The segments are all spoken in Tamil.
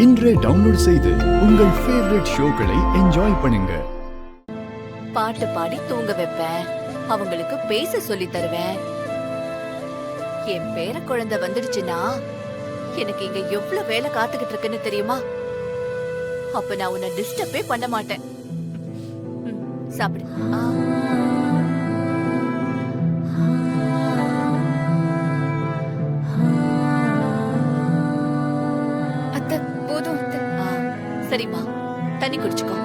இன்றே டவுன்லோட் செய்து உங்கள் ஃபேவரட் ஷோக்களை என்ஜாய் பண்ணுங்க. பாட்டு பாடி தூங்க வைப்பேன், அவங்களுக்கு பேச சொல்லி தருவேன். என் பேர குழந்தை வந்துடுச்சுன்னா எனக்கு இங்க எவ்வளவு வேலை காத்துக்கிட்டு இருக்குன்னு தெரியுமா? அப்ப நான் உன்னை டிஸ்டர்பே பண்ண மாட்டேன். சாப்பிடு. அத்தை போதும் அத்தை. சரிம்மா, தண்ணி குடிச்சுக்கோ.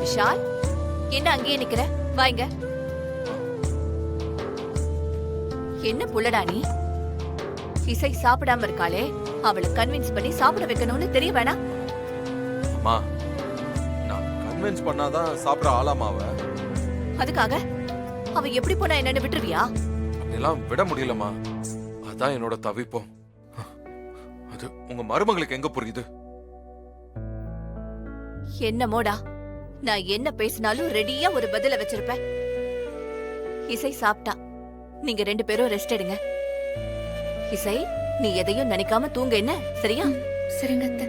விஷால், என்ன அங்கேயே நிக்கிற? வாங்க. என்ன புள்ளடா நீ? இசை சாப்பிடாம இருக்காளே, அவளை கன்வின்ஸ் பண்ணி சாப்பிட வைக்கணும்னு தெரிய வேணா? அம்மா, நான் கன்வின்ஸ் பண்ணாதான் சாப்பிட ஆளாமா அவ. அதுக்காக அவ எப்படி போனா என்னன்னு விட்டுருவியா? அப்படிலாம் விட முடியலம்மா. அதான் என்னோட தவிப்போம். அது உங்க மருமகளுக்கு எங்க புரியுது? என்னமோடா, நான் என்ன பேசினாலும் ரெடியா ஒரு பதில வச்சிருப்பேன். இசை சாப்பிட்டா, நீங்க 2 பேரும் ரெஸ்ட் எடுங்க. இசை, நீ எதையும் நினைக்காம தூங்க, என்ன சரியா? சரிங்க அத்தை.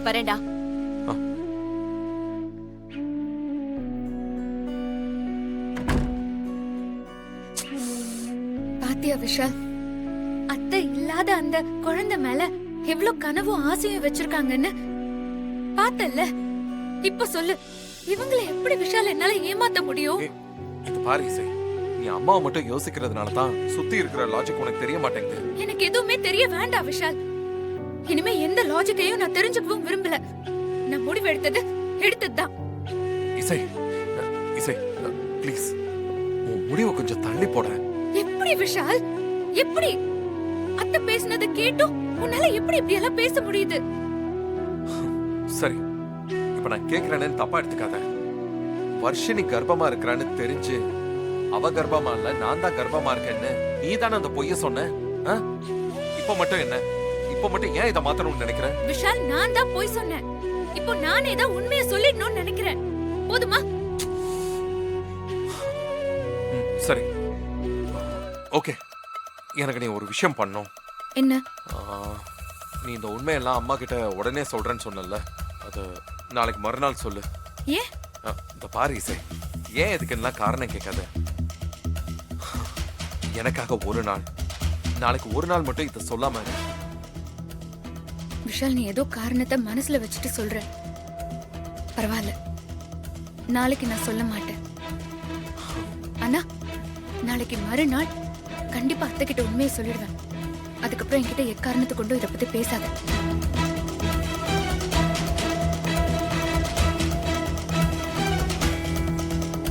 வரேன்டா. பாத்தியா விஷால், அத்தை இல்லாத அந்த குழந்தை மேல எவ்வளவு கனவும் ஆசையும் வச்சிருக்காங்கன்னு பார்த்தல்ல? இப்ப சொல்லு, இவங்களை எப்படி விஷால் என்னால ஏமாத்த முடியும்? இது பாரு இசை, நீ அம்மாவை மட்டும் யோசிக்கிறதுனால தான் சுத்தி இருக்கிற லாஜிக் உனக்கு தெரிய மாட்டேங்குது. எனக்கு எதுவுமே தெரிய வேண்டாம் விஷால். இனிமே எந்த லாஜிக்கையும் நான் தெரிஞ்சுக்கவும் விரும்பல. நான் முடிவு எடுத்ததுதான். இசை, இசை ப்ளீஸ், உன் முடிவை கொஞ்சம் தள்ளி போட. எப்படி விஷால், எப்படி? அத்தை பேசினதை கேட்டும் உன்னால எப்படி இப்படி எல்லாம் பேச முடியுது? சரி, இப்ப நான் கேக்குறேன்னு தப்பா எடுத்துக்காத. வர்ஷினி கர்ப்பமா இருக்கிறான்னு தெரிஞ்சு அவ கர்ப்பமா இல்ல, நான் தான் கர்ப்பமா இருக்கேன்னு நீ தானே அந்த பொய்ய சொன்ன. இப்ப மட்டும் என்ன? இப்ப மட்டும் ஏன் இதை மாத்தணும்னு நினைக்கிற? விஷால், நான் தான் போய் சொன்னேன். இப்போ நானே தான் உண்மையை சொல்லிடணும்னு நினைக்கிறேன். போதுமா? சரி, ஓகே. எனக்கு நீ ஒரு விஷயம் பண்ணும். என்ன? நீ இந்த உண்மையெல்லாம் அம்மா கிட்ட உடனே சொல்றேன்னு சொன்னல, அது நாளைக்கு மறுநாள் சொல்லு. ஏன்? இந்த பாரு இசை, ஏன் இதுக்கு எல்லாம் காரணம் கேட்காத. எனக்காக ஒரு நாள், நாளைக்கு ஒரு நாள் மட்டும் இதை சொல்லாம. விஷால், நீ ஏதோ காரணத்தை மனசுல வச்சுட்டு சொல்ற. பரவாயில்ல, நாளைக்கு நான் சொல்ல மாட்டேன். ஆனா நாளைக்கு மறுநாள் கண்டிப்பா அத்தை கிட்ட உண்மையை சொல்லிடுவேன். அதுக்கப்புறம் என்கிட்ட எக்காரணத்தை கொண்டு இதை பத்தி பேசாத.